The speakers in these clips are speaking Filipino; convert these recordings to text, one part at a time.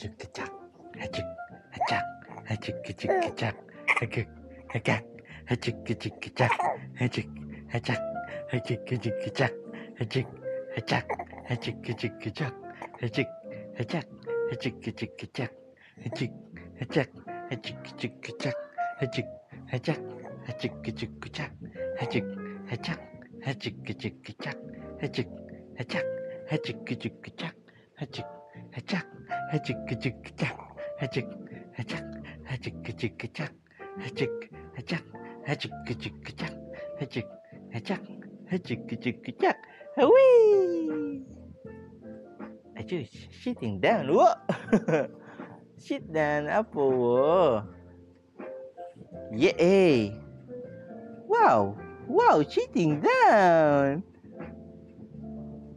Hachuk-kachak, hachuk-hachak, hachuk-kachuk-kachak, hachuk-hachak, hachuk-kachuk-kachak, hachuk-hachak, hachuk-kachuk-kachak, hachuk-hachak, hachuk-kachuk-kachak, hachuk-hachak, hachuk-kachuk-kachak, hachuk-hachak, hachuk-kachuk-kachak, hachuk-hachak, hachuk-kachuk-kachak, hachuk-hachak, hachuk-kachuk-kachak, hachuk-hachak, hachuk-kachuk-kachak, hachuk-hachak, hachuk-kachuk-kachak, hachuk-hachak, hachuk-kachuk-kachak, hachuk-hachak, hachuk-kachuk-kachak, hachuk-hachak, hachuk-kachuk-kachak. Whee! Aduh, sitting down. Whoa! Sit down, Apo. Whoa. Yeah. Wow. Wow, sitting down.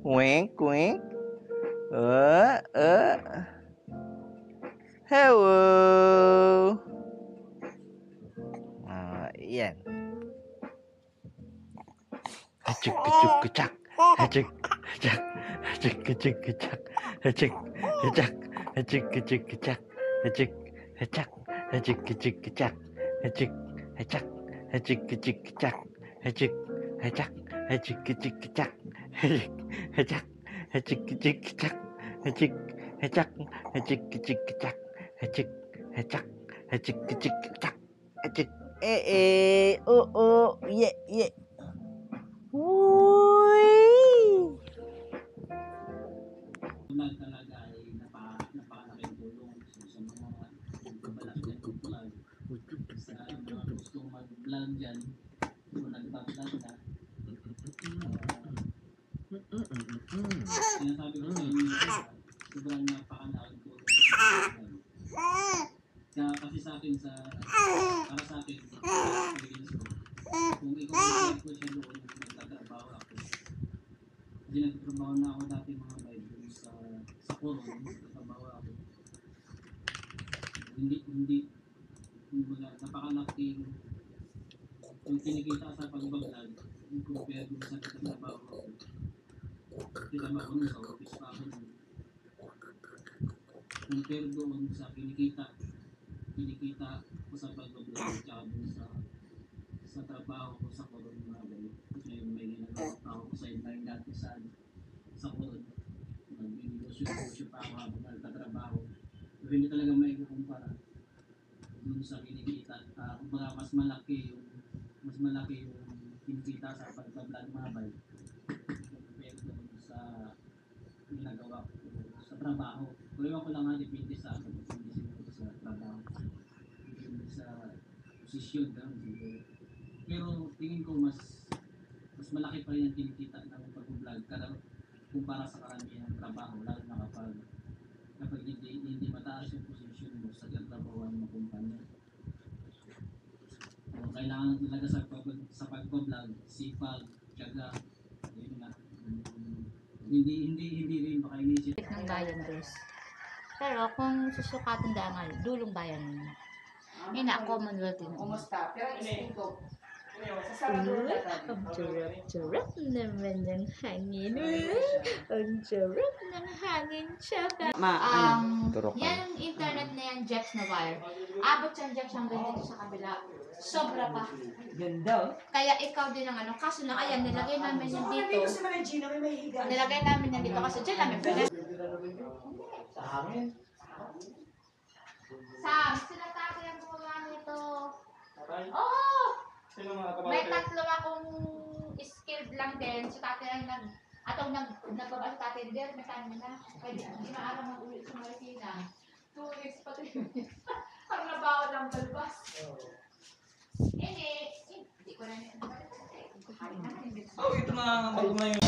Wink, wink. Hello. Yan. Hachuk-kachuk-kachak. Hachuk-hachak. Hachuk-kachuk-kachak. Hachuk-hachak. Hachuk-kachuk-kachak. Hachuk-hachak. Hachuk-kachuk-kachak. Hachuk-hachak. Hachuk-kachuk-kachak. Hachuk-hachak. Hachuk-kachuk-kachak. Hachuk-hachak. Hachuk-kachuk-kachak. Hachuk-hachak. Hachuk-kachuk-kachak. Hachuk-hachak. Hachuk-kachuk-kachak. Hachuk. Oh, yeah. Uy! Talaga ay napakalaking tulong sa mga kabalas ng vlog. Sa mga gustong mag-vlog dyan, kung nagpa-vlog na, sinasabi ko sa inyo, sobrang napakalaking tulong sa vlog. Kaya kasi sa akin, para sa akin, kung ikaw ay ko siya doon, nagtatrabaho ako. Kasi nagtatrabaho na ako dati mga bayo sa Coron, nagtatrabaho ako. Hindi, napakalaking yung kinikita sa pagbablog, yung compare doon sa nagtatrabaho ako. Kita ba ako nun sa office pa ako nun. Compare doon sa kinikita ko sa pagbablog, tsaka doon sa trabaho ko sa Coron mga bayo. Kasi may ginagawa ko sa inline dati sa Coron. Nag-negosyo pa ako habang nagtatrabaho. Pero hindi talaga may kukumpara dun sa kinikita. Kumbaga mas malaki yung kinikita sa pagbablog mga bayo. Compare doon sa ginagawa ko sa trabaho. Pero ko lang nga depende sa akin. Depende siguro sa trabaho. Depende sa posisyon lang siguro. Pero tingin ko mas malaki pa rin ang kinikita ng pag-vlog kumpara sa karamihan ng trabaho, lalo na kapag hindi mataas yung posisyon mo sa trabaho ng kumpanya. Kailangan talaga sa pag-vlog, sipag, tiyaga, yun nga. Hindi rin baka inisip ng bayan, Diyos. Pero kung susukatin dangal, dulong bayan mo. Yun na, Commonwealth din. Kumusta? Pero isipin Ang charap naman ng hangin. Ang charap ng hangin. Tsaka. Yan ang internet na yan, Jex na wire. Abot yan, Jex, hanggang dito sa kabila. Sobra pa. Ganda. Kaya ikaw din ang kaso lang, ayan, nilagay namin yan dito. Nilagay namin yan dito kasi dyan namin pwede. Sa hangin. Sam, sila tayo yung gumawa nito. Oo! May tatlo akong skilled lang din. Si tatay ay nagbaba si tatay din. May time na. Pwede hindi maaraw mag-uwi sa Marikina. 2 weeks pa 3 weeks. Ang nabawa ng balbas. Hindi ko na Oh, ito na yun.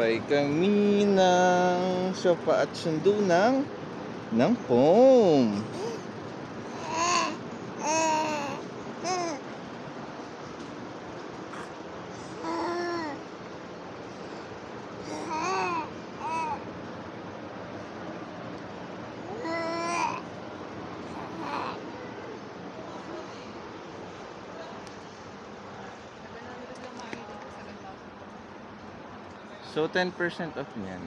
Sakay kami ng sopa at sundo ng foam. So 10% off niyan.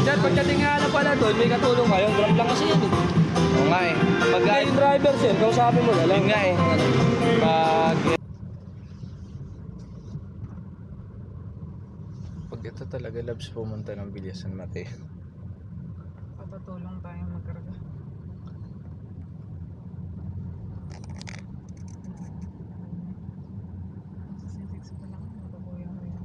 Dad, pagdating nga na pala doon, may katulong kayo. Grab lang kasi yan eh. Oo nga eh. Pagka yung driver sir, kausapin mo na lang. Yun nga eh. Pag ito talaga labs pumunta ng Biliasan Mate. Papatulong tayo magkarga. Sisix pa lang, mababuyan ko yun.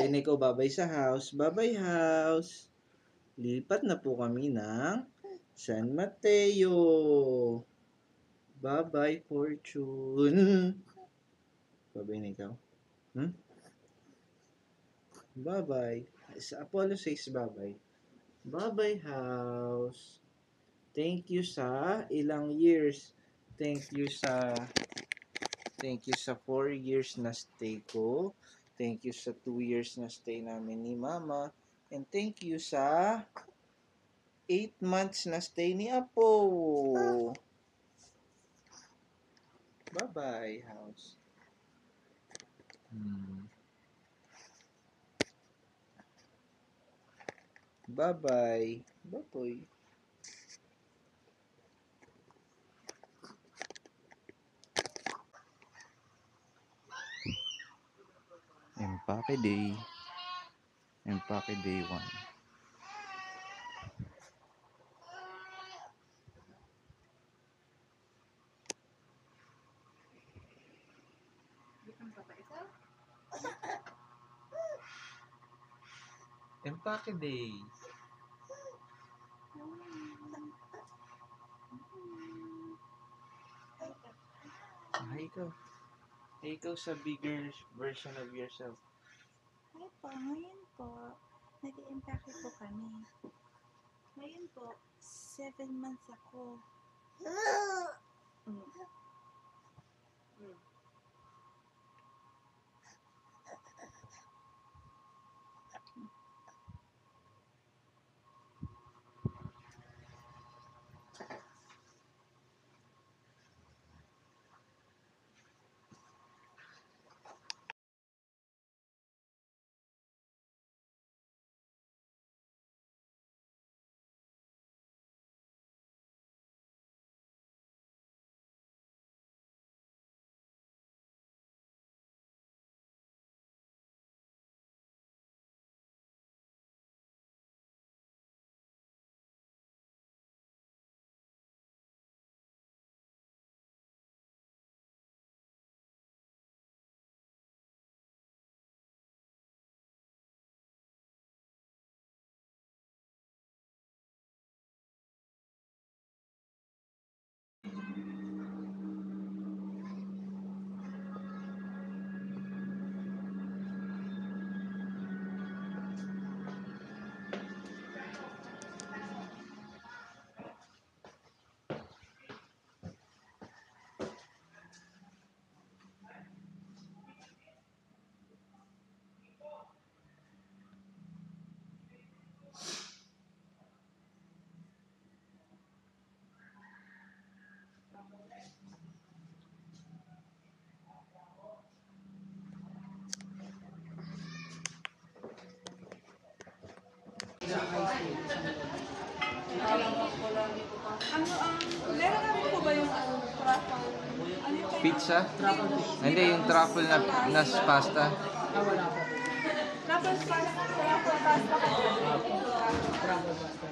Sino ko babay sa house? Babay house. Lipat na po kami ng San Mateo. Bye-bye, Fortune. Babay na ikaw. Bye-bye. Sa Apollo says bye-bye. Bye-bye, house. Thank you sa ilang years. Thank you sa 4 years na stay ko. Thank you sa 2 years na stay namin ni Mama. And thank you sa 8 months na stay ni Apo. Bye-bye, house. Bye-bye. Bye-bye. Empake Day. Empake Day 1. Empake Day. Hi ikaw. Hey, ikaw sa bigger version of yourself. Hi po, ngayon po, nag-i-impake po kami. Ngayon po, 7 months ako. Meron namin po ba yung truffle. Ano yung Pizza? Truffle pizza. Hindi, yung truffle na pasta. Wala po. truffle pasta? Truffle pasta ka dyan. Truffle pasta.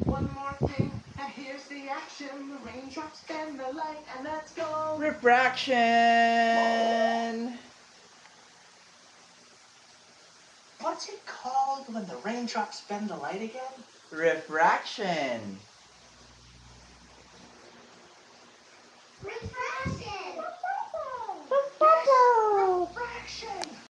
One more thing, and here's the action. The raindrops bend the light, and let's go. Refraction! What's it called when the raindrops bend the light again? Refraction!